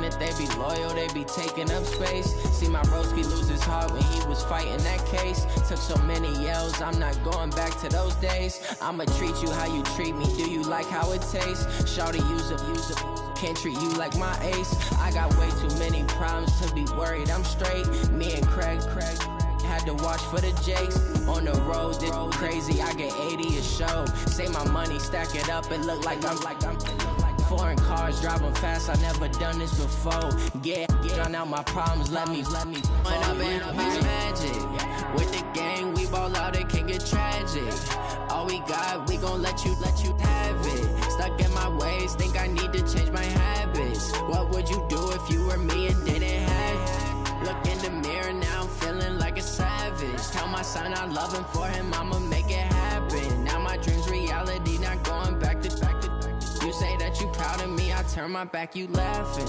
if they be loyal, they be taking up space. See my broski lose his heart when he was fighting that case. Took so many yells, I'm not going back to those days. I'ma treat you how you treat me, do you like how it tastes? Shawty, use up, can't treat you like my ace. I got way too many problems to be worried, I'm straight. Me and Craig had to watch for the Jakes. On the road, this crazy, I get 80 a show. Say my money, stack it up, it look like I'm foreign cars, driving fast, I never done this before. Get on out my problems, let me When up and up is magic. With the gang, we ball out, it can get tragic. All we got, we gon' let you have it. Stuck in my ways, think I need to change my habits. What would you do if you were me and didn't have it? Look in the mirror now, I'm feeling like a savage. Tell my son I love him, for him I'ma make it happen. Now my dream's reality, not going back to. You say that you proud of me, I turn my back, you laughing.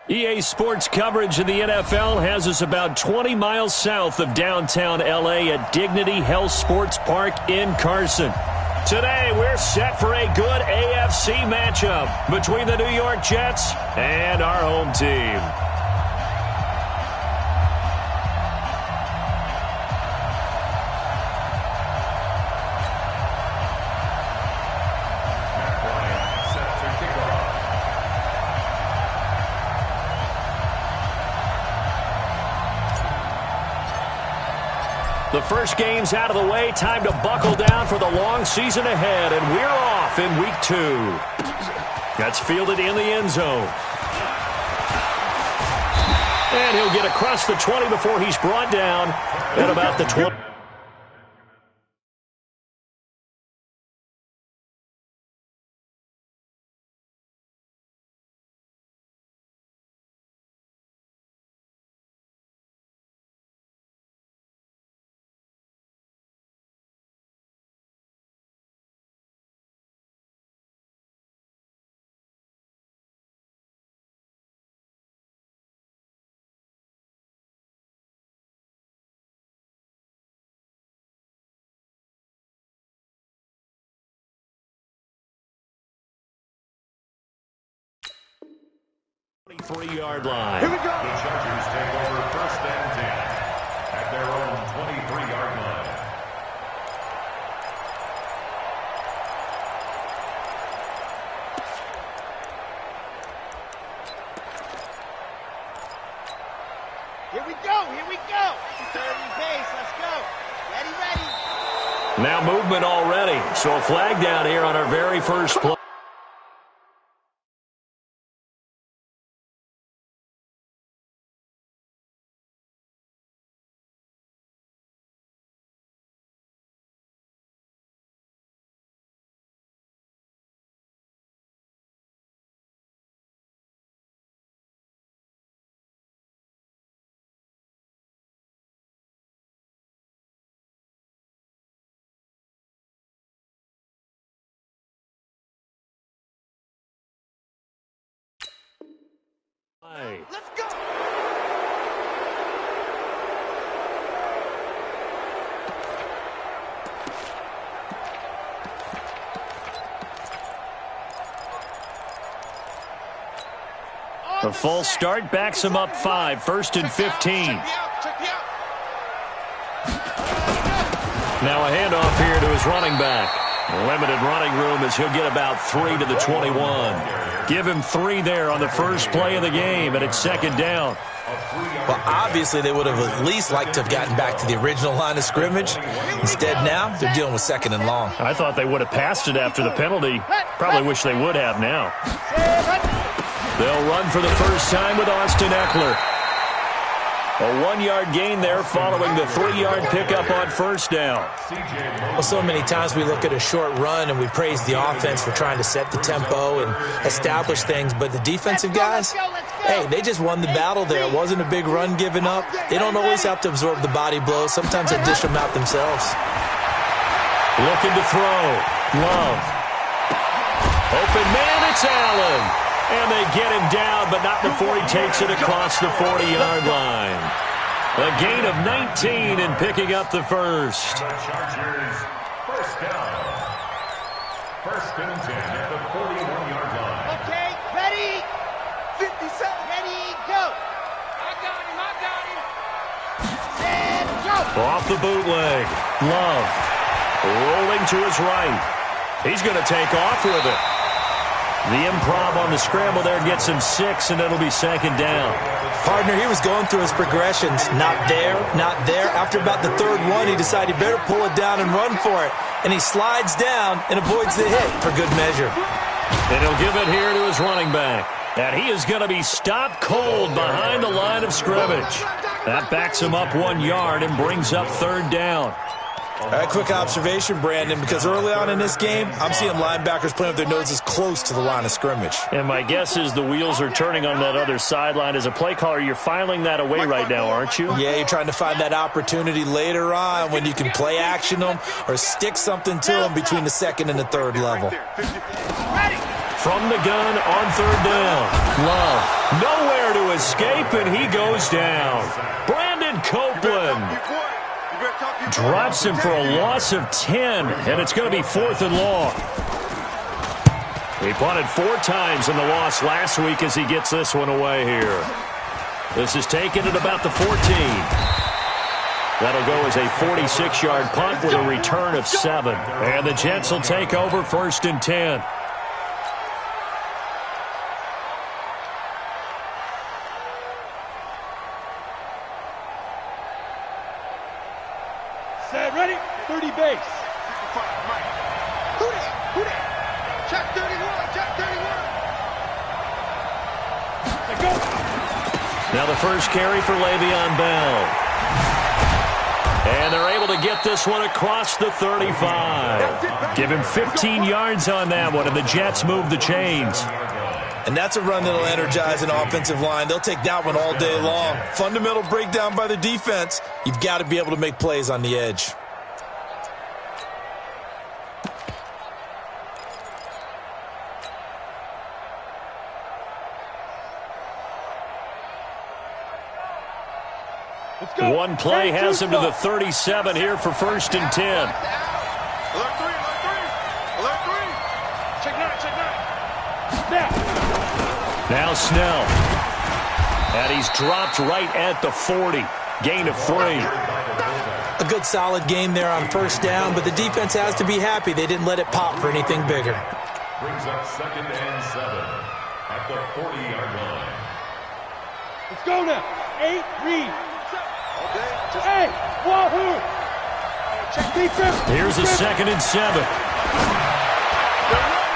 EA Sports coverage of the NFL has us about 20 miles south of downtown LA at Dignity Health Sports Park in Carson. Today, we're set for a good AFC matchup between the New York Jets and our home team. The first game's out of the way. Time to buckle down for the long season ahead, and we're off in week 2. That's fielded in the end zone. And he'll get across the 20 before he's brought down at about the 20. Three-yard line. Here we go. The Chargers take over first and 10 at their own 23-yard line. Here we go. Here we go. Third and pace. Let's go. Ready. Now movement already. So a flag down here on our very first play. Let's go. The false start backs him up 5, first and 15. Now a handoff here to his running back. Limited running room as he'll get about 3 to the 21. Give him 3 there on the first play of the game, and it's second down. Well, obviously they would have at least liked to have gotten back to the original line of scrimmage. Instead now, they're dealing with second and long. I thought they would have passed it after the penalty. Probably wish they would have now. They'll run for the first time with Austin Eckler. A 1-yard gain there following the 3-yard pickup on first down. Well, so many times we look at a short run and we praise the offense for trying to set the tempo and establish things, but the defensive guys, hey, they just won the battle there. It wasn't a big run given up. They don't always have to absorb the body blows. Sometimes they dish them out themselves. Looking to throw. Love. Open man, it's Allen. And they get him down, but not before he takes it across the 40-yard line. A gain of 19 and picking up the first. The Chargers, first down. First and 10 at the 41-yard line. Okay, ready? 57. Ready, go. I got him. And go. Off the bootleg. Love. Rolling to his right. He's going to take off with it. The improv on the scramble there gets him 6, and it'll be second down. Partner, he was going through his progressions. Not there, not there. After about the third one, he decided he better pull it down and run for it. And he slides down and avoids the hit for good measure. And he'll give it here to his running back. And he is going to be stopped cold behind the line of scrimmage. That backs him up 1 yard and brings up third down. All right, quick observation, Brandon, because early on in this game, I'm seeing linebackers playing with their noses close to the line of scrimmage. And my guess is the wheels are turning on that other sideline. As a play caller, you're filing that away right now, aren't you? Yeah, you're trying to find that opportunity later on when you can play action them or stick something to them between the second and the third level. From the gun on third down. Love. Nowhere to escape, and he goes down. Brandon Copeland drops him for a loss of 10, and it's going to be 4th and long. He punted 4 times in the loss last week as he gets this one away here. This is taken at about the 14. That'll go as a 46-yard punt with a return of 7. And the Jets will take over 1st and 10. Set, ready? 30 base. Who that? Check 31, check 31. Go. Now the first carry for Le'Veon Bell. And they're able to get this one across the 35. Give him 15 yards on that one, and the Jets move the chains. And that's a run that'll energize an offensive line. They'll take that one all day long. Fundamental breakdown by the defense. You've got to be able to make plays on the edge. One play has him to the 37 here for 1st and 10. Alert 3. Check 9. Snap. Now Snell. And he's dropped right at the 40. Gain of 3. A good solid game there on first down, but the defense has to be happy they didn't let it pop for anything bigger. Brings up 2nd and 7 at the 40-yard line. Let's go now. 8, read. Hey, wahoo! Check defense. Here's a 2nd and 7.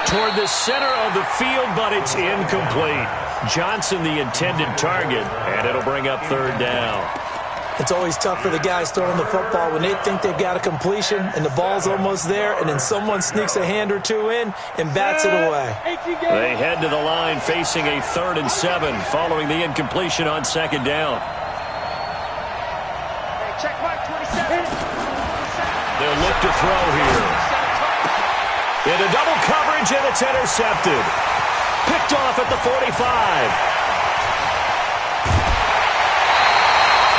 Toward the center of the field, but it's incomplete. Johnson the intended target, and it'll bring up third down. It's always tough for the guys throwing the football when they think they've got a completion and the ball's almost there, and then someone sneaks a hand or two in and bats it away. They head to the line facing a 3rd and 7 following the incompletion on 2nd down. Check Mike 27. They'll look to throw here. Into double coverage, and it's intercepted. Picked off at the 45.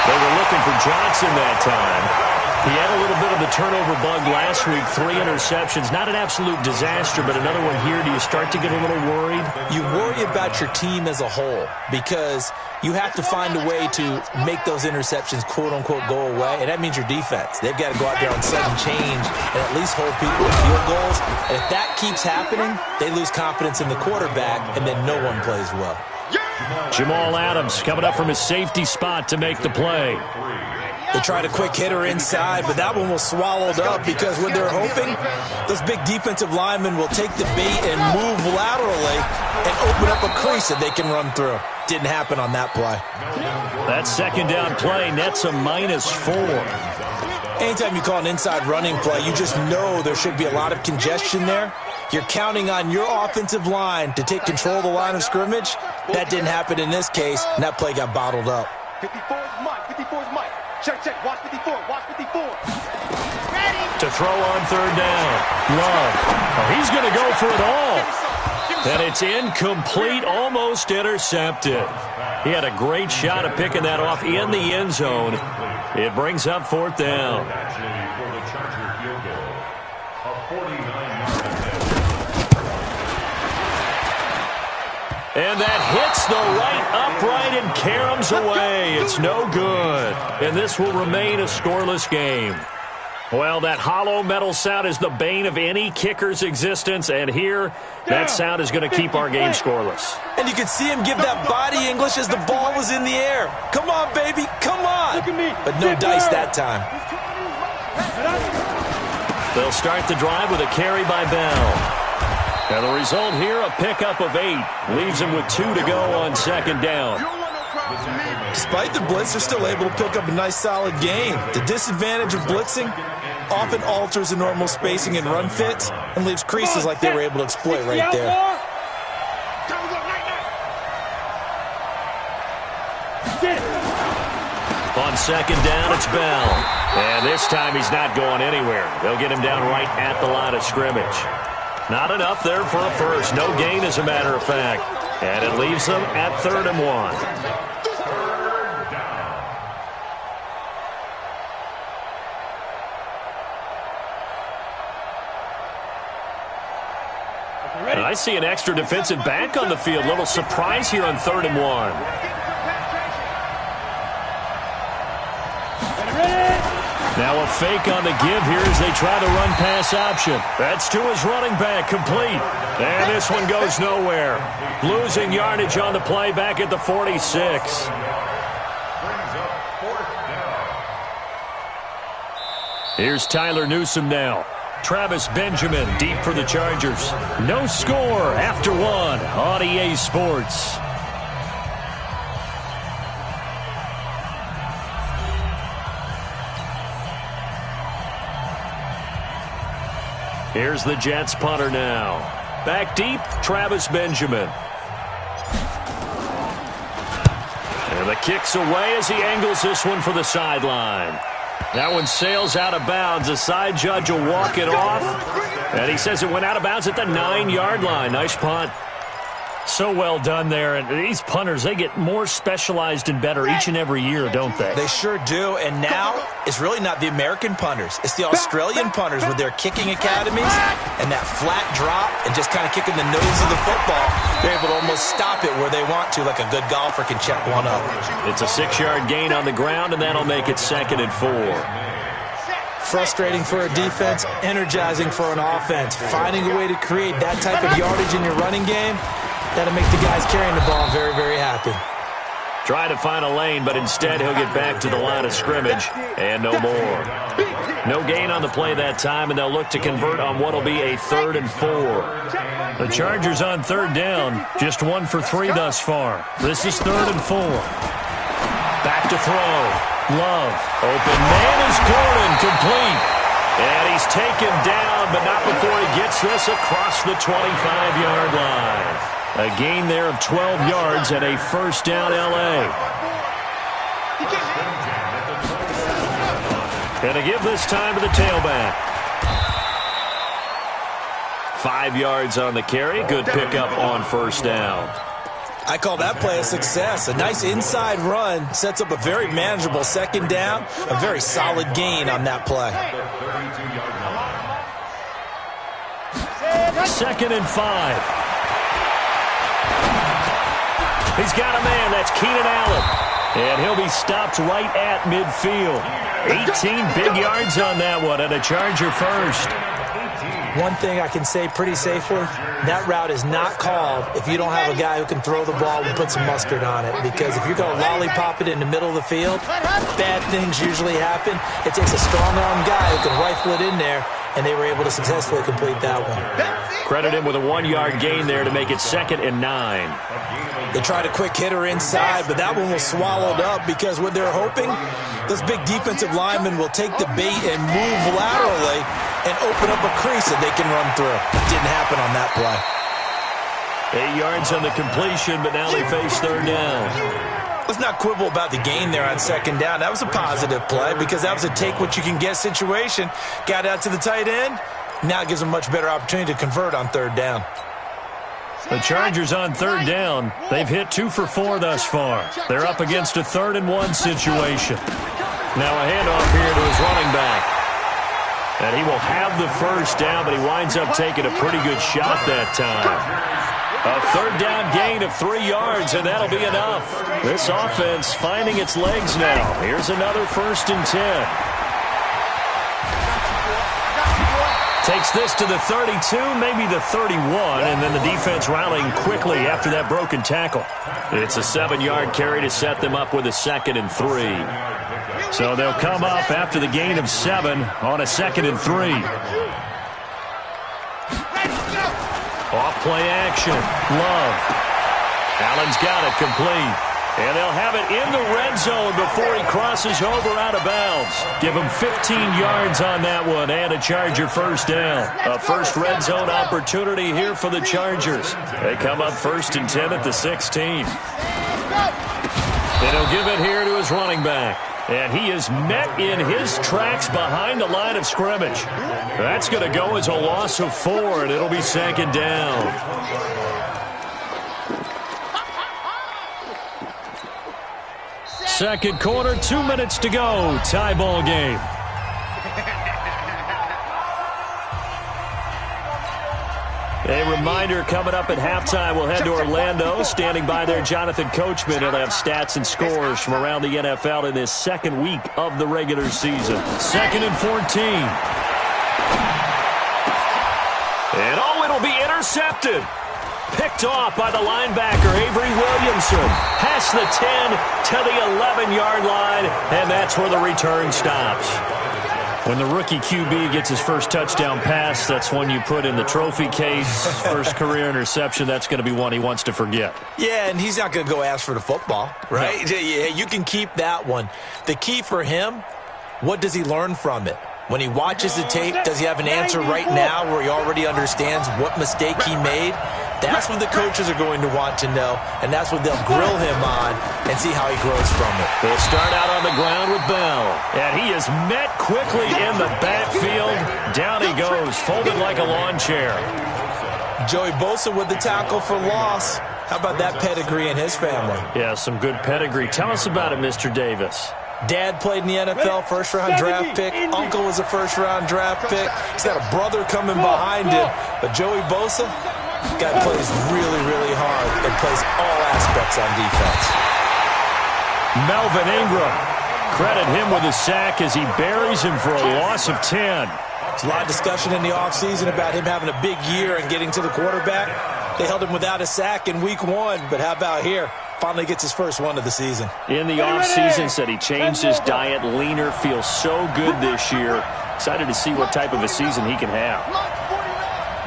They were looking for Johnson that time. He had a little bit of the turnover bug last week, 3 interceptions. Not an absolute disaster, but another one here. Do you start to get a little worried? You worry about your team as a whole because you have to find a way to make those interceptions, quote-unquote, go away, and that means your defense. They've got to go out there on sudden change and at least hold people to field goals. And if that keeps happening, they lose confidence in the quarterback, and then no one plays well. Jamal Adams coming up from his safety spot to make the play. They tried a quick hitter inside, but that one was swallowed up because when they're hoping, those big defensive linemen will take the bait and move laterally and open up a crease that they can run through. Didn't happen on that play. That 2nd down play nets a -4. Anytime you call an inside running play, you just know there should be a lot of congestion there. You're counting on your offensive line to take control of the line of scrimmage. That didn't happen in this case, and that play got bottled up. 54 is Mike. 54 is Mike. Check. Watch 54. Watch 54. Ready. To throw on 3rd down. Love. Oh, he's going to go for it all. And it's incomplete, almost intercepted. He had a great shot at picking that off in the end zone. It brings up 4th down. And that hits the right upright and caroms away. It's no good. And this will remain a scoreless game. Well, that hollow metal sound is the bane of any kicker's existence, and here, that sound is going to keep our game scoreless. And you can see him give that body English as the ball was in the air. Come on, baby, come on. But no dice that time. They'll start the drive with a carry by Bell. And the result here, a pickup of 8. Leaves him with 2 to go on 2nd down. Despite the blitz, they're still able to pick up a nice, solid gain. The disadvantage of blitzing often alters the normal spacing and run fits and leaves creases like they were able to exploit right there. On 2nd down, it's Bell. And this time he's not going anywhere. They'll get him down right at the line of scrimmage. Not enough there for a first. No gain, as a matter of fact. And it leaves them at 3rd and 1. And I see an extra defensive back on the field. Little surprise here on 3rd and 1. Now a fake on the give here as they try the run-pass option. That's to his running back, complete. And this one goes nowhere. Losing yardage on the play back at the 46. Here's Tyler Newsome now. Travis Benjamin deep for the Chargers. No score after 1 on EA Sports. Here's the Jets punter now. Back deep, Travis Benjamin. And the kick's away as he angles this one for the sideline. That one sails out of bounds. The side judge will walk it off. And he says it went out of bounds at the 9-yard line. Nice punt. So well done there. And these punters, they get more specialized and better each and every year, don't they? They sure do. And now it's really not the American punters. It's the Australian punters with their kicking academies and that flat drop and just kind of kicking the nose of the football. They're able to almost stop it where they want to, like a good golfer can check one up. It's a 6-yard gain on the ground, and that'll make it 2nd and 4. Frustrating for a defense, energizing for an offense. Finding a way to create that type of yardage in your running game, that'll make the guys carrying the ball very, very happy. Try to find a lane, but instead he'll get back to the line of scrimmage, and no more. No gain on the play that time, and they'll look to convert on what will be a 3rd and 4. The Chargers on 3rd down, just 1 for 3 thus far. This is 3rd and 4. Back to throw. Love. Open man is Gordon, complete. And he's taken down, but not before he gets this across the 25-yard line. A gain there of 12 yards and a 1st down L.A. And to give this time to the tailback. 5 yards on the carry. Good pickup on 1st down. I call that play a success. A nice inside run sets up a very manageable 2nd down. A very solid gain on that play. 2nd and 5. He's got a man. That's Keenan Allen. And he'll be stopped right at midfield. 18 big yards on that one, and a Charger first. One thing I can say pretty safely, that route is not called if you don't have a guy who can throw the ball and put some mustard on it. Because if you're going to lollipop it in the middle of the field, bad things usually happen. It takes a strong-arm guy who can rifle it in there, and they were able to successfully complete that one. Credit him with a 1-yard gain there to make it 2nd and 9. They tried a quick hitter inside, but that one was swallowed up because what they're hoping, those big defensive linemen will take the bait and move laterally and open up a crease that they can run through. Didn't happen on that play. 8 yards on the completion, but now they face 3rd down. Let's not quibble about the gain there on 2nd down. That was a positive play because that was a take-what-you-can-get situation. Got out to the tight end. Now it gives them a much better opportunity to convert on 3rd down. The Chargers on third down. They've hit 2 for 4 thus far. They're up against a 3rd-and-1 situation. Now a handoff here to his running back. And he will have the first down, but he winds up taking a pretty good shot that time. A 3rd down gain of 3 yards, and that'll be enough. This offense finding its legs now. Here's another 1st and 10. Takes this to the 32, maybe the 31, and then the defense rallying quickly after that broken tackle. It's a 7-yard carry to set them up with a 2nd and 3. So they'll come up after the gain of 7 on a 2nd and 3. Off play action. Love. Allen's got it complete. And they'll have it in the red zone before he crosses over out of bounds. Give him 15 yards on that one and a Charger first down. A first red zone opportunity here for the Chargers. They come up 1st and 10 at the 16. And he'll give it here to his running back. And he is met in his tracks behind the line of scrimmage. That's going to go as a loss of 4, and it'll be 2nd down. Second quarter, 2 minutes to go. Tie ball game. A reminder, coming up at halftime, we'll head to Orlando. Standing by there, Jonathan Coachman. He'll have stats and scores from around the NFL in this 2nd week of the regular season. 2nd and 14. And it'll be intercepted. Picked off by the linebacker, Avery Williamson. Past the 10 to the 11-yard line, and that's where the return stops. When the rookie QB gets his first touchdown pass, that's one you put in the trophy case. First career interception, that's going to be one he wants to forget. Yeah, and he's not going to go ask for the football, right? No. Yeah, you can keep that one. The key for him, what does he learn from it? When he watches the tape, does he have an answer right now where he already understands what mistake he made? That's what the coaches are going to want to know, and that's what they'll grill him on and see how he grows from it. They'll start out on the ground with Bell, and he is met quickly in the backfield. Down he goes, folded like a lawn chair. Joey Bosa with the tackle for loss. How about that pedigree in his family? Yeah, some good pedigree. Tell us about it, Mr. Davis. Dad played in the NFL, first-round draft pick. Uncle was a first-round draft pick. He's got a brother coming behind him. But Joey Bosa, guy plays really, really hard and plays all aspects on defense. Melvin Ingram, credit him with a sack as he buries him for a loss of 10. There's a lot of discussion in the offseason about him having a big year and getting to the quarterback. They held him without a sack in week 1, but how about here? Finally gets his first one of the season. In the offseason, said he changed his diet, leaner, feels so good this year. Excited to see what type of a season he can have.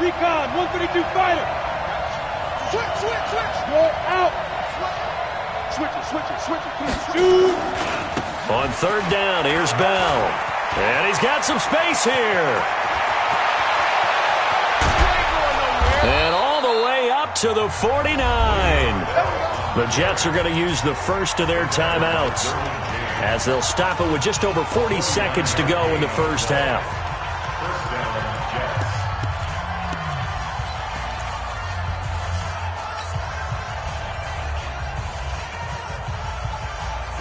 Recon, 132 fighter. Switch. You're out. Switch it. On third down, here's Bell. And he's got some space here. And all the way up to the 49. The Jets are going to use the first of their timeouts as they'll stop it with just over 40 seconds to go in the first half.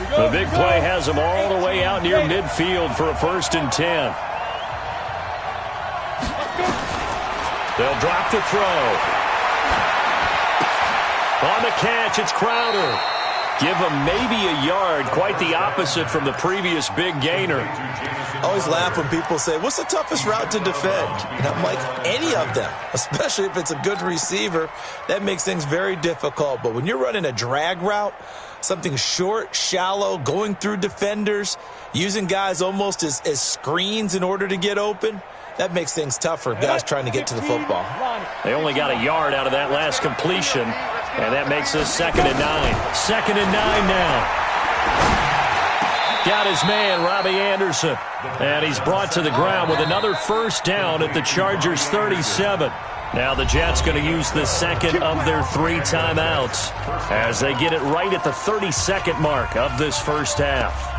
The big play has them all the way out near midfield for a 1st and 10. They'll drop the throw. On the catch, it's Crowder. Give him maybe a yard, quite the opposite from the previous big gainer. I always laugh when people say, what's the toughest route to defend? And I'm like, any of them, especially if it's a good receiver. That makes things very difficult. But when you're running a drag route, something short, shallow, going through defenders, using guys almost as screens in order to get open, that makes things tougher, guys trying to get to the football. They only got a yard out of that last completion, and that makes us 2nd and 9. 2nd and 9 now. Got his man, Robbie Anderson. And he's brought to the ground with another first down at the Chargers' 37. Now the Jets going to use the second of their 3 timeouts as they get it right at the 32nd mark of this first half.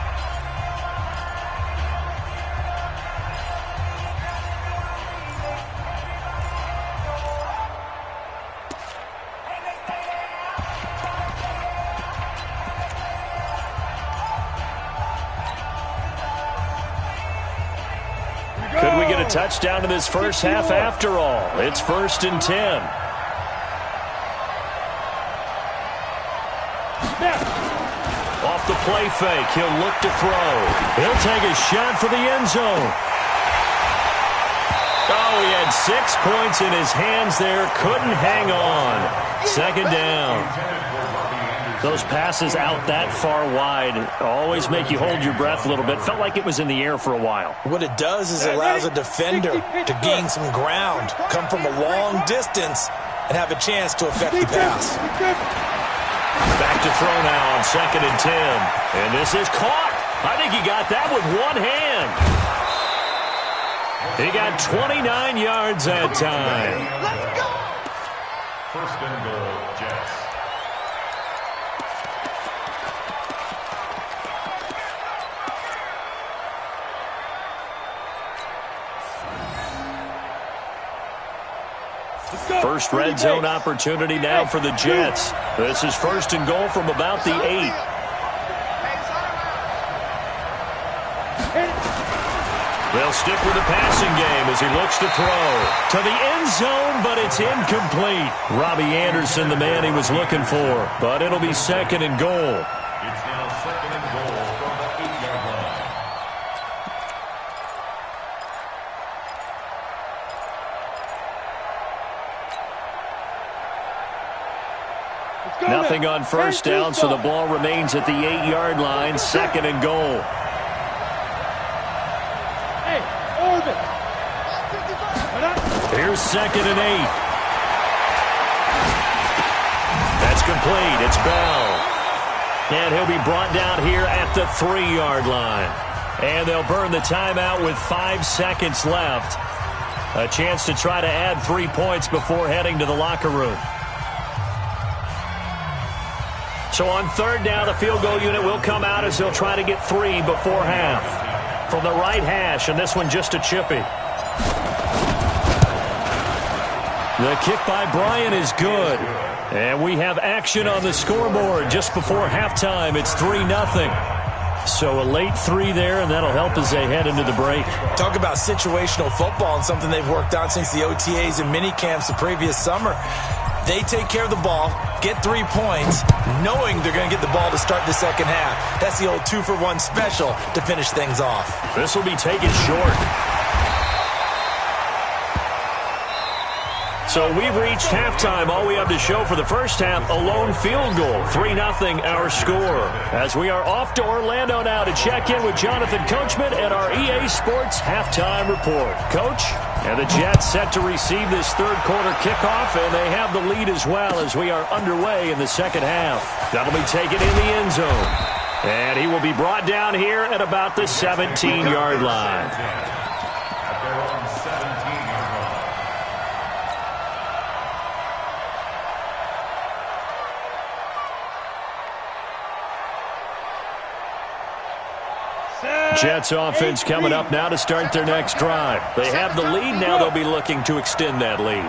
touchdown in this first half after all. It's 1st and 10. Off the play fake, he'll look to throw. He'll take a shot for the end zone. Oh, he had 6 points in his hands there. Couldn't hang on. 2nd down. Those passes out that far wide always make you hold your breath a little bit. Felt like it was in the air for a while. What it does is it allows a defender to gain some ground, come from a long distance, and have a chance to affect the pass. Back to throw now on 2nd and 10. And this is caught. I think he got that with one hand. He got 29 yards that time. Let's go! 1st and goal, Jets. First red zone opportunity now for the Jets. This is 1st and goal from about the 8. They'll stick with the passing game as he looks to throw to the end zone, but it's incomplete. Robbie Anderson, the man he was looking for, but it'll be 2nd and goal. It's now 2nd and goal from the 8-yard line. Nothing on 1st down, so the ball remains at the 8-yard line, 2nd and goal. Here's 2nd and 8. That's complete. It's Bell. And he'll be brought down here at the 3-yard line. And they'll burn the timeout with 5 seconds left. A chance to try to add 3 points before heading to the locker room. So on 3rd down, the field goal unit will come out as they'll try to get 3 before half. From the right hash, and this one just a chippy. The kick by Bryant is good. And we have action on the scoreboard just before halftime. It's 3-0. So a late 3 there, and that'll help as they head into the break. Talk about situational football and something they've worked on since the OTAs and mini camps the previous summer. They take care of the ball, get 3 points, knowing they're going to get the ball to start the second half. That's the old 2-for-1 special to finish things off. This will be taken short. So we've reached halftime. All we have to show for the first half, a lone field goal. 3-0 our score. As we are off to Orlando now to check in with Jonathan Coachman at our EA Sports Halftime Report. Coach? And the Jets set to receive this 3rd quarter kickoff, and they have the lead as well as we are underway in the second half. That'll be taken in the end zone. And he will be brought down here at about the 17-yard line. At their own 17-yard line. Jets offense coming up now to start their next drive. They have the lead now. They'll be looking to extend that lead.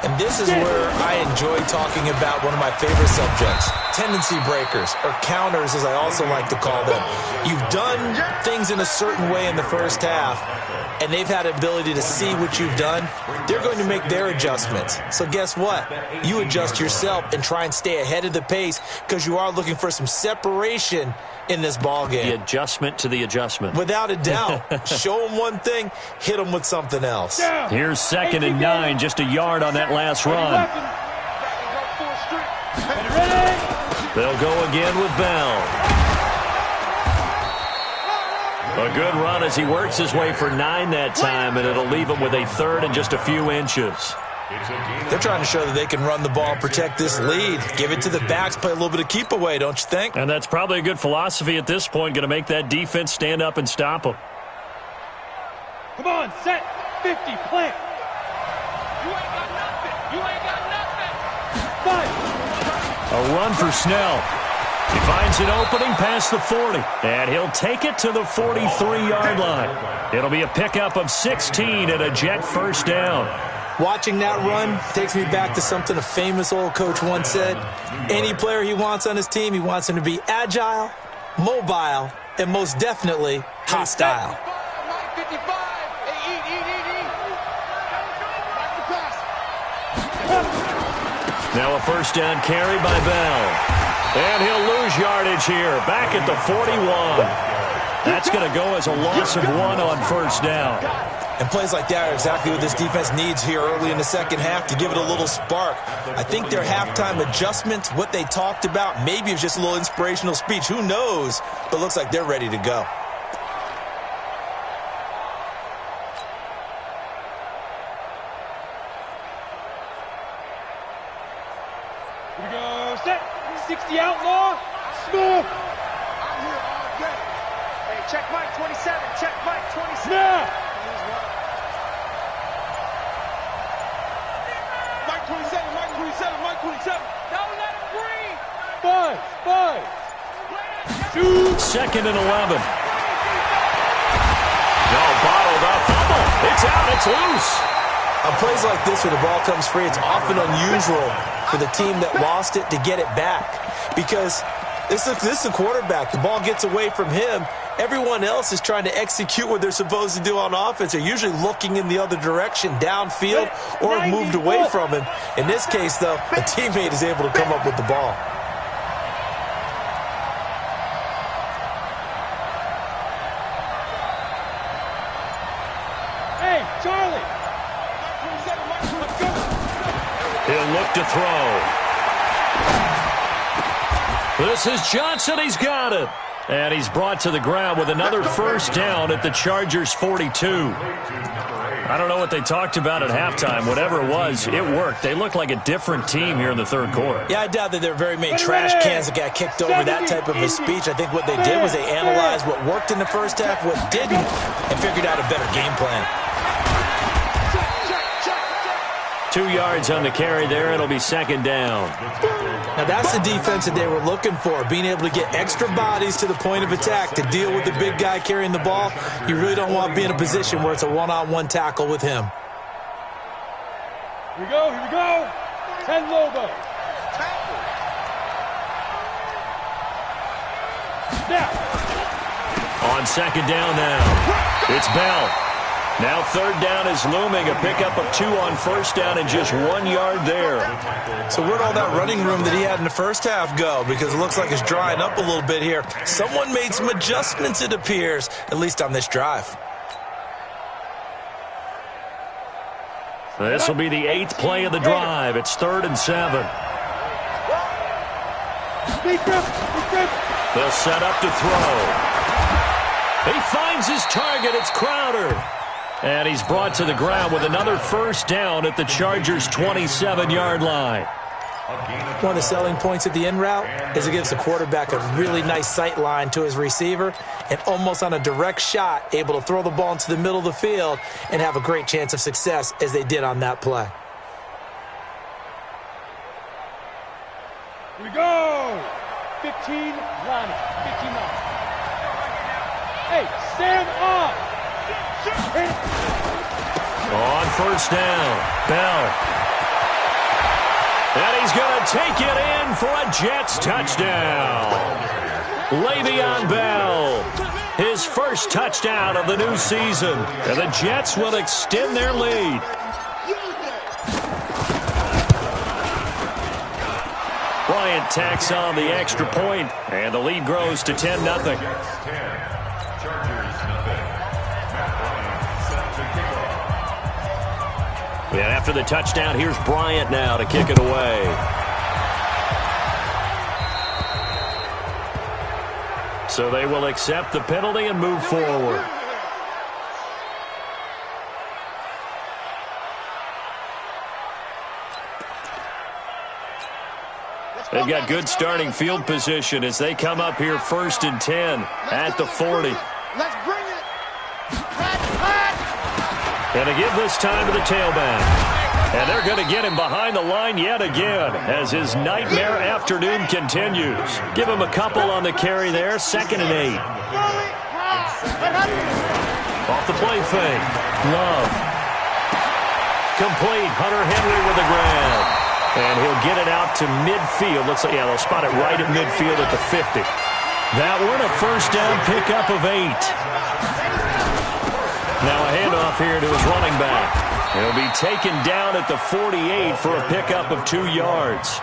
And this is where I enjoy talking about one of my favorite subjects, tendency breakers, or counters as I also like to call them. You've done things in a certain way in the first half, and they've had the ability to see what you've done. They're going to make their adjustments. So guess what? You adjust yourself and try and stay ahead of the pace because you are looking for some separation in this ball game. The adjustment to the adjustment. Without a doubt. Show them one thing, hit them with something else. Here's 2nd and 9, just a yard on that last run. They'll go again with Bell. A good run as he works his way for 9 that time, and it'll leave him with a 3rd and just a few inches. They're trying to show that they can run the ball, protect this lead, give it to the backs, play a little bit of keep away, don't you think? And that's probably a good philosophy at this point, going to make that defense stand up and stop them. Come on, set, 50, plant. You ain't got nothing. You ain't got nothing. 5. A run for Snell. He finds an opening past the 40, and he'll take it to the 43-yard line. It'll be a pickup of 16 and a Jet 1st down. Watching that run takes me back to something a famous old coach once said. Any player he wants on his team, he wants him to be agile, mobile, and most definitely hostile. Now a first down carry by Bell. And he'll lose yardage here. Back at the 41. That's going to go as a loss of 1 on first down. And plays like that are exactly what this defense needs here early in the second half to give it a little spark. I think their halftime adjustments, what they talked about, maybe it's just a little inspirational speech. Who knows? But it looks like they're ready to go. Here we go. Set. 60 outlaw. Score. I'm here all day. Hey, check Mike 27. Check Mike 27. Now. Mike 27. Mike 27. Mike 27. Don't let him breathe. Five. Two. Second and 11. No, bottled up. Fumble. It's out. It's loose. On plays like this where the ball comes free, it's often unusual for the team that lost it to get it back. Because this is the quarterback. The ball gets away from him. Everyone else is trying to execute what they're supposed to do on offense. They're usually looking in the other direction, downfield, or have moved away from him. In this case, though, a teammate is able to come up with the ball. Hey, Charlie. He'll look to throw. This is Johnson. He's got it. And he's brought to the ground with another first down at the Chargers' 42. I don't know what they talked about at halftime. Whatever it was, it worked. They look like a different team here in the third quarter. Yeah, I doubt that there are very many trash cans that got kicked over, that type of a speech. I think what they did was they analyzed what worked in the first half, what didn't, and figured out a better game plan. 2 yards on the carry there. It'll be second down. Now, that's the defense that they were looking for, being able to get extra bodies to the point of attack to deal with the big guy carrying the ball. You really don't want to be in a position where it's a one-on-one tackle with him. Here we go. 10 Lobo. Now. On second down now. It's Bell. Now third down is looming. A pickup of 2 on first down and just 1 yard there. So where'd all that running room that he had in the first half go? Because it looks like it's drying up a little bit here. Someone made some adjustments, it appears, at least on this drive. This will be the 8th play of the drive. It's 3rd and 7. They'll set up to throw. He finds his target. It's Crowder. And he's brought to the ground with another first down at the Chargers' 27-yard line. One of the selling points of the in route is it gives the quarterback a really nice sight line to his receiver and almost on a direct shot able to throw the ball into the middle of the field and have a great chance of success as they did on that play. Here we go. 15 line. 15 line. Hey, stand up. On first down, Bell. And he's going to take it in for a Jets touchdown. Le'Veon Bell, his first touchdown of the new season. And the Jets will extend their lead. Bryant tacks on the extra point, and the lead grows to 10-0. And after the touchdown, here's Bryant now to kick it away. So they will accept the penalty and move forward. They've got good starting field position as they come up here 1st and 10 at the 40. Let's bring it. And to give this time to the tailback. And they're going to get him behind the line yet again as his nightmare afternoon continues. Give him a couple on the carry there, 2nd and 8. Off the play fake. Love. Complete. Hunter Henry with the grab. And he'll get it out to midfield. Looks like, yeah, they'll spot it right at midfield at the 50. That one, a first down pickup of 8. Now a handoff here to his running back. He'll be taken down at the 48 for a pickup of 2 yards.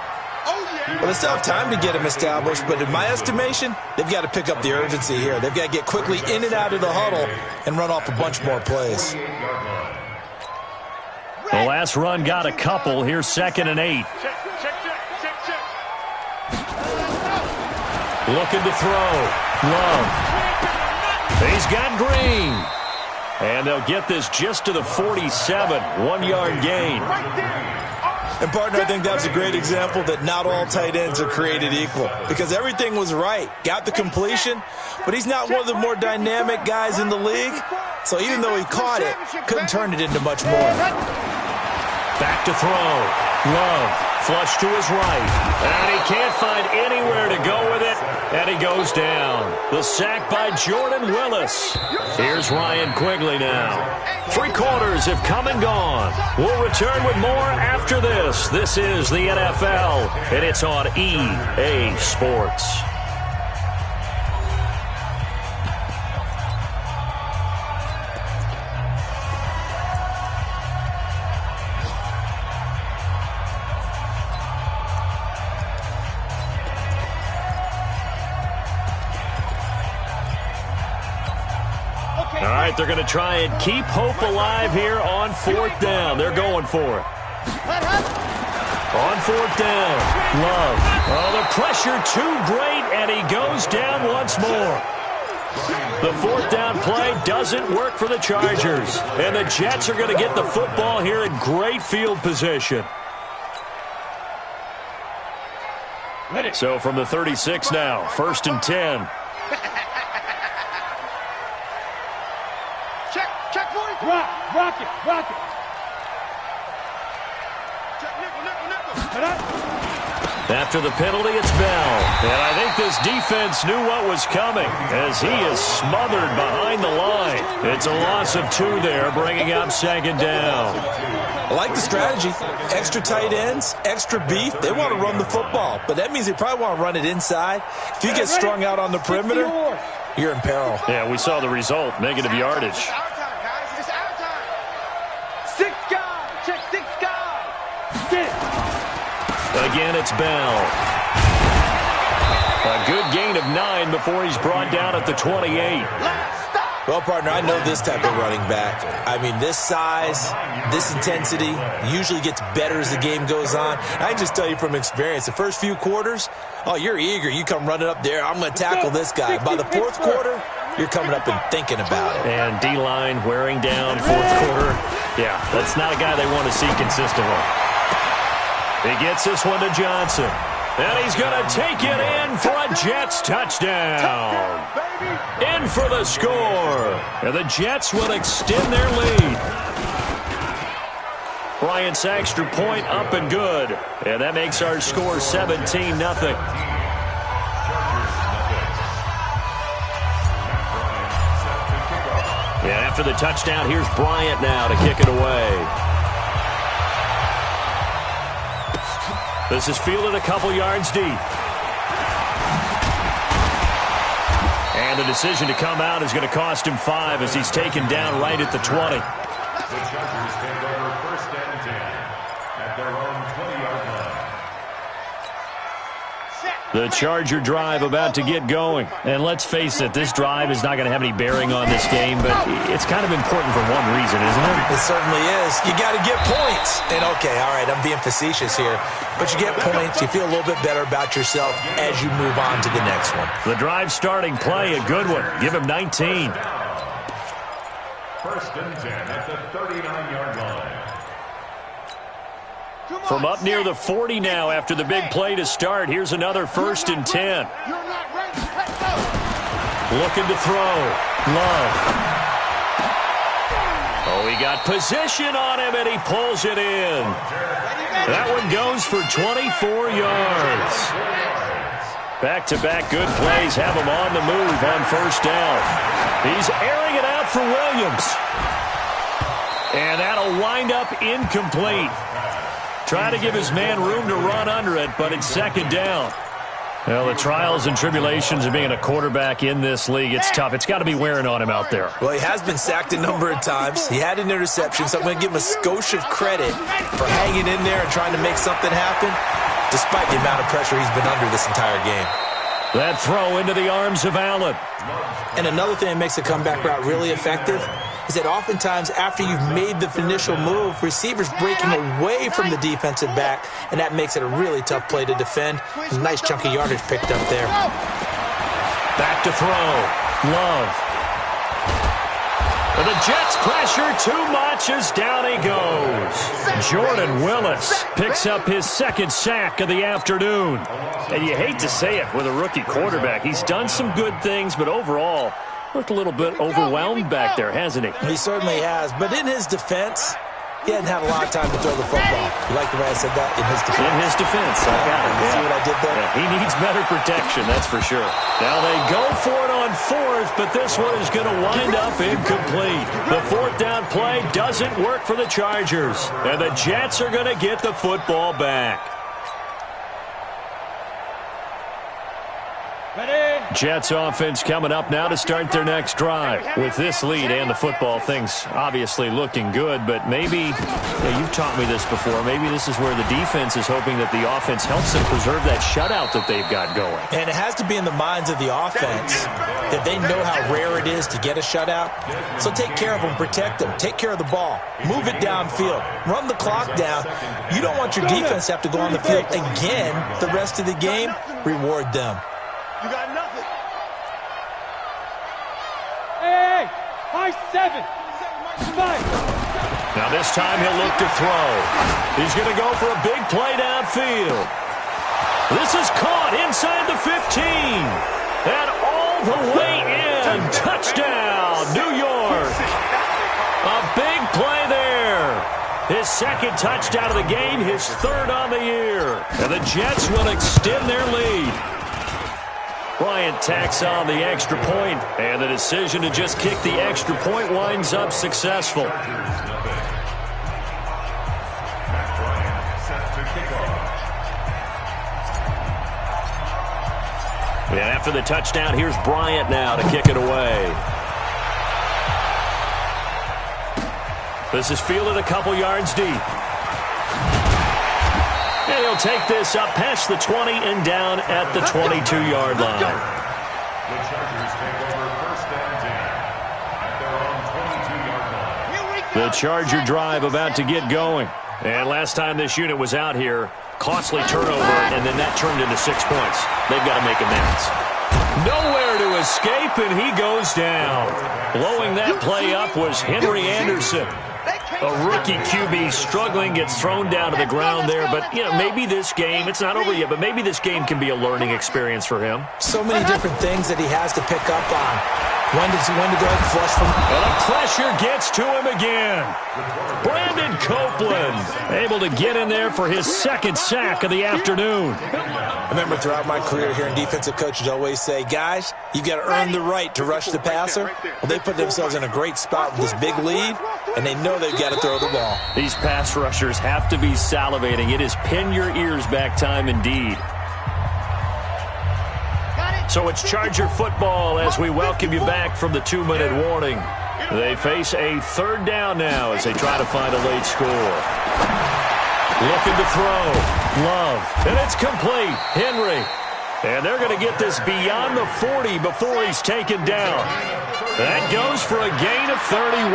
Well, they still have time to get him established, but in my estimation, they've got to pick up the urgency here. They've got to get quickly in and out of the huddle and run off a bunch more plays. The last run got a couple. Here's 2nd and 8. Looking to throw. Love. He's got Green. And they'll get this just to the 47. 1-yard gain. And, partner, I think that's a great example that not all tight ends are created equal, because everything was right. Got the completion, but he's not one of the more dynamic guys in the league. So even though he caught it, couldn't turn it into much more. Back to throw. Love. Flush to his right. And he can't find anywhere to go with it. And he goes down. The sack by Jordan Willis. Here's Ryan Quigley now. 3 quarters have come and gone. We'll return with more after this. This is the NFL, and it's on EA Sports. All right, they're going to try and keep hope alive here on 4th down. They're going for it. On 4th down, Love. Oh, the pressure too great, and he goes down once more. The 4th down play doesn't work for the Chargers, and the Jets are going to get the football here in great field position. So from the 36 now, 1st and 10. Rock it. After the penalty, it's Bell. And I think this defense knew what was coming as he is smothered behind the line. It's a loss of 2 there, bringing up 2nd down. I like the strategy. Extra tight ends, extra beef. They want to run the football, but that means they probably want to run it inside. If you get strung out on the perimeter, you're in peril. Yeah, we saw the result, negative yardage. Again, it's Bell. A good gain of 9 before he's brought down at the 28. Well, partner, I know this type of running back. I mean, this size, this intensity usually gets better as the game goes on. I can just tell you from experience, the first few quarters, oh, you're eager. You come running up there, I'm going to tackle this guy. By the 4th quarter, you're coming up and thinking about it. And D-line wearing down 4th quarter. Yeah, that's not a guy they want to see consistently. He gets this one to Johnson. And he's going to take it in for a Jets touchdown. In for the score. And the Jets will extend their lead. Bryant's extra point up and good. And that makes our score 17-0. Yeah, after the touchdown, here's Bryant now to kick it away. This is fielded a couple yards deep. And the decision to come out is going to cost him 5 as he's taken down right at the 20. The Chargers take over 1st and 10 at their own 20-yard line. The Charger drive about to get going. And let's face it, this drive is not going to have any bearing on this game, but it's kind of important for one reason, isn't it? It certainly is. You got to get points. And, okay, all right, I'm being facetious here. But you get points, you feel a little bit better about yourself as you move on to the next one. The drive starting play, a good one. Give him 19. 1st and 10 at the 39-yard line. From up near the 40 now after the big play to start. Here's another 1st and 10. Looking to throw. Love. Oh, he got position on him, and he pulls it in. That one goes for 24 yards. Back-to-back good plays have him on the move on 1st down. He's airing it out for Williams. And that'll wind up incomplete. Trying to give his man room to run under it, but it's 2nd down. Well, the trials and tribulations of being a quarterback in this league, it's tough. It's got to be wearing on him out there. Well, he has been sacked a number of times. He had an interception, so I'm going to give him a skosh of credit for hanging in there and trying to make something happen, despite the amount of pressure he's been under this entire game. That throw into the arms of Allen. And another thing that makes a comeback route really effective is that oftentimes after you've made the initial move, receivers breaking away from the defensive back, and that makes it a really tough play to defend. A nice chunky yardage picked up there. Back to throw. Love. But the Jets pressure too much as down he goes. Jordan Willis picks up his second sack of the afternoon. And you hate to say it with a rookie quarterback. He's done some good things, but overall, looked a little bit overwhelmed back there, hasn't he? He certainly has. But in his defense, he hadn't had a lot of time to throw the football. You like the way I said that? In his defense. In his defense. I got it. You see what I did there? Yeah, he needs better protection, that's for sure. Now they go for it on fourth, but this one is going to wind up incomplete. The fourth down play doesn't work for the Chargers. And the Jets are going to get the football back. Jets offense coming up now to start their next drive. With this lead and the football, things obviously looking good, but maybe, you've taught me this before, maybe this is where the defense is hoping that the offense helps them preserve that shutout that they've got going. And it has to be in the minds of the offense that they know how rare it is to get a shutout. So take care of them, protect them, take care of the ball, move it downfield, run the clock down. You don't want your defense to have to go on the field again the rest of the game. Reward them. You got nothing. Hey, high 7. 5. Now this time he'll look to throw. He's going to go for a big play downfield. This is caught inside the 15. And all the way in. Touchdown, New York. A big play there. His second touchdown of the game, his third on the year. And the Jets will extend their lead. Bryant tacks on the extra point, and the decision to just kick the extra point winds up successful. And after the touchdown, here's Bryant now to kick it away. This is fielded a couple yards deep. And he'll take this up past the 20 and down at the 22-yard line. the Chargers take over first and 10 at their own 22-yard line. The Charger drive about to get going. And last time this unit was out here, costly turnover, and then that turned into 6 points. They've got to make amends. Nowhere to escape, and he goes down. Blowing that play up was Henry Anderson. A rookie QB struggling, gets thrown down to the ground there. But, maybe this game, it's not over yet, but maybe this game can be a learning experience for him. So many different things that he has to pick up on. When to go ahead and flush from. And the pressure gets to him again. Brandon Copeland able to get in there for his second sack of the afternoon. I remember throughout my career hearing defensive coaches always say, guys, you got to earn the right to rush the passer. Well, they put themselves in a great spot with this big lead, and they know they've got to throw the ball. These pass rushers have to be salivating. It is pin your ears back time indeed. So it's Charger football as we welcome you back from the 2-minute warning. They face a third down now as they try to find a late score. Looking to throw. Love. And it's complete. Henry. And they're going to get this beyond the 40 before he's taken down. That goes for a gain of 31.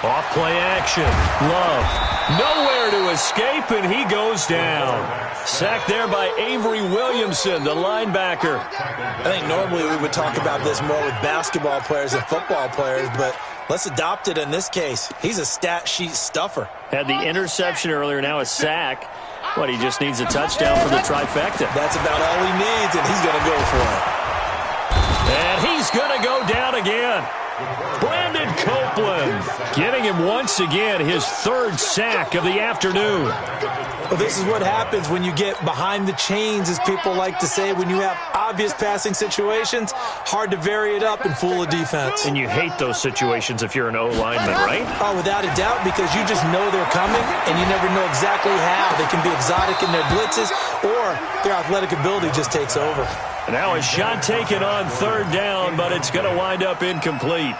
Off play action. Love. Nowhere to escape, and he goes down. Sacked there by Avery Williamson, the linebacker. I think normally we would talk about this more with basketball players and football players, but let's adopt it in this case. He's a stat sheet stuffer. Had the interception earlier, now a sack. What, he just needs a touchdown for the trifecta. That's about all he needs, and he's going to go for it. And he's going to go down again. Brandon Copeland getting him once again his third sack of the afternoon. Well, this is what happens when you get behind the chains, as people like to say, when you have obvious passing situations, hard to vary it up and fool a defense. And you hate those situations if you're an O-lineman, right? Oh, without a doubt, because you just know they're coming, and you never know exactly how. They can be exotic in their blitzes, or their athletic ability just takes over. Now a shot taken on third down, but it's going to wind up incomplete.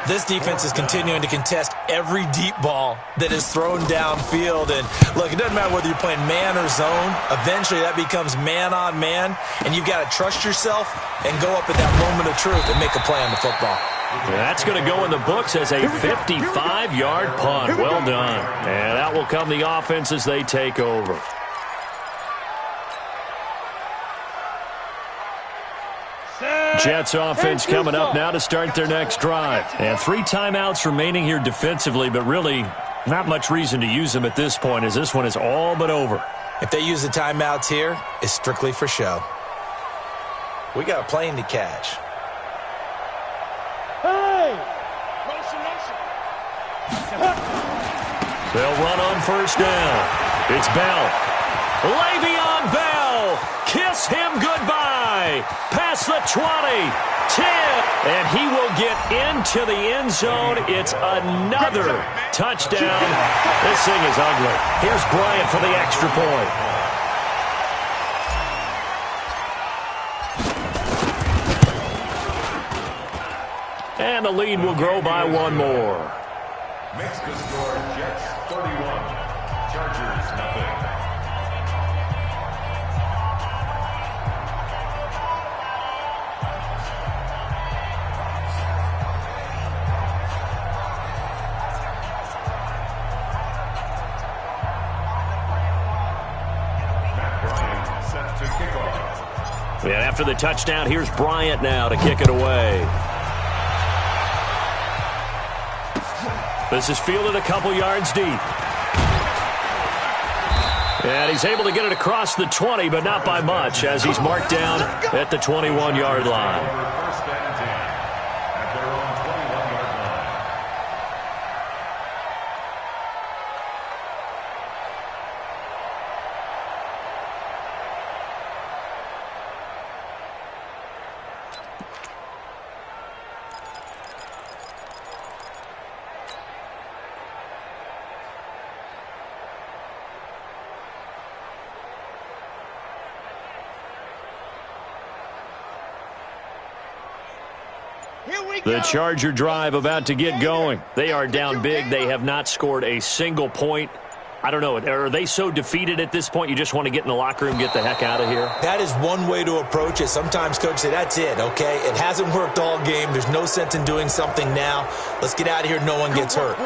This defense is continuing to contest every deep ball that is thrown downfield. And, look, it doesn't matter whether you're playing man or zone. Eventually, that becomes man-on-man, and you've got to trust yourself and go up at that moment of truth and make a play on the football. That's going to go in the books as a 55-yard punt. Well done. And out will come the offense as they take over. Jets offense coming up now to start their next drive. And 3 timeouts remaining here defensively, but really not much reason to use them at this point as this one is all but over. If they use the timeouts here, it's strictly for show. We got a plane to catch. Hey! They'll run on first down. It's Bell. Le'Veon Bell. Kiss him goodbye. Past the 20. 10. And he will get into the end zone. It's another touchdown. This thing is ugly. Here's Bryant for the extra point. And the lead will grow by 1 more. Makes the score Jets 31, Chargers nothing. Matt Bryant set to kick off. And after the touchdown, here's Bryant now to kick it away. This is fielded a couple yards deep. And he's able to get it across the 20, but not by much, as he's marked down at the 21-yard line. First and 10 at their own 21-yard line. The Charger drive about to get going. They are down big. They have not scored a single point. I don't know. Are they so defeated at this point you just want to get in the locker room, get the heck out of here? That is one way to approach it. Sometimes coaches say, that's it, okay? It hasn't worked all game. There's no sense in doing something now. Let's get out of here. No one gets hurt.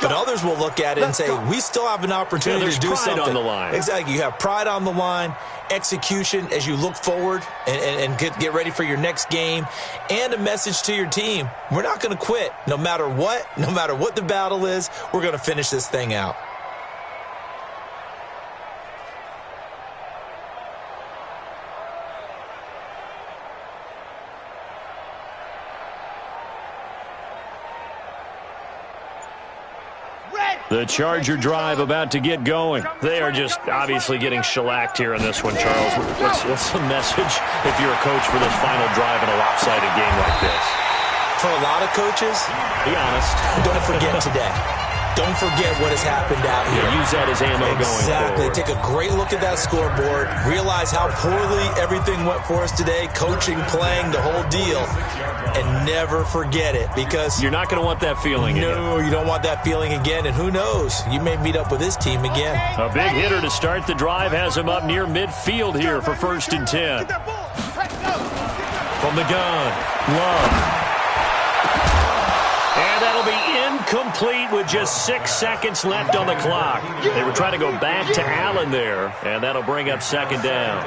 But others will look at it and say, we still have an opportunity to do something. There's pride on the line. Exactly. You have pride on the line, execution as you look forward and get ready for your next game, and a message to your team. We're not going to quit. No matter what the battle is, we're going to finish this thing out. The Charger drive about to get going. They are just obviously getting shellacked here in this one, Charles. What's the message if you're a coach for this final drive in a lopsided game like this? For a lot of coaches, be honest. Don't forget today. Don't forget what has happened out here. Yeah, use that as ammo going forward. Exactly. Take a great look at that scoreboard. Realize how poorly everything went for us today. Coaching, playing, the whole deal. And never forget it, because you're not going to want that feeling again. No, you don't want that feeling again. And who knows? You may meet up with this team again. A big hitter to start the drive has him up near midfield here for 1st and 10. From the gun, Love. And that'll be incomplete with just 6 seconds left on the clock. They were trying to go back to Allen there, and that'll bring up 2nd down.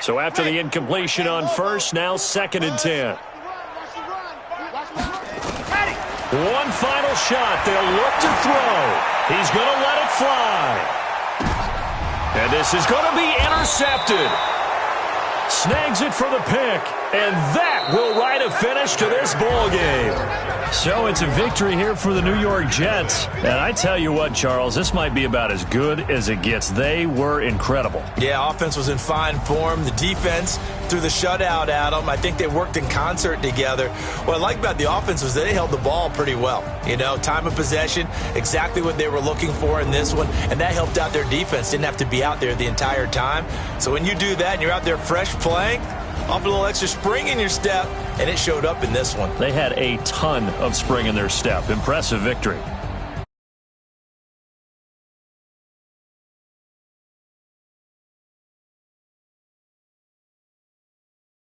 So after the incompletion on first, now 2nd and 10. One final shot. They'll look to throw. He's going to let it fly. And this is going to be intercepted. Snags it for the pick, and that will write a finish to this ball game. So it's a victory here for the New York Jets. And I tell you what, Charles, this might be about as good as it gets. They were incredible. Yeah, offense was in fine form. The defense threw the shutout at them. I think they worked in concert together. What I like about the offense was they held the ball pretty well. You know, time of possession, exactly what they were looking for in this one, and that helped out their defense. Didn't have to be out there the entire time. So when you do that and you're out there fresh playing, off a little extra spring in your step, and it showed up in this one. They had a ton of spring in their step. Impressive victory.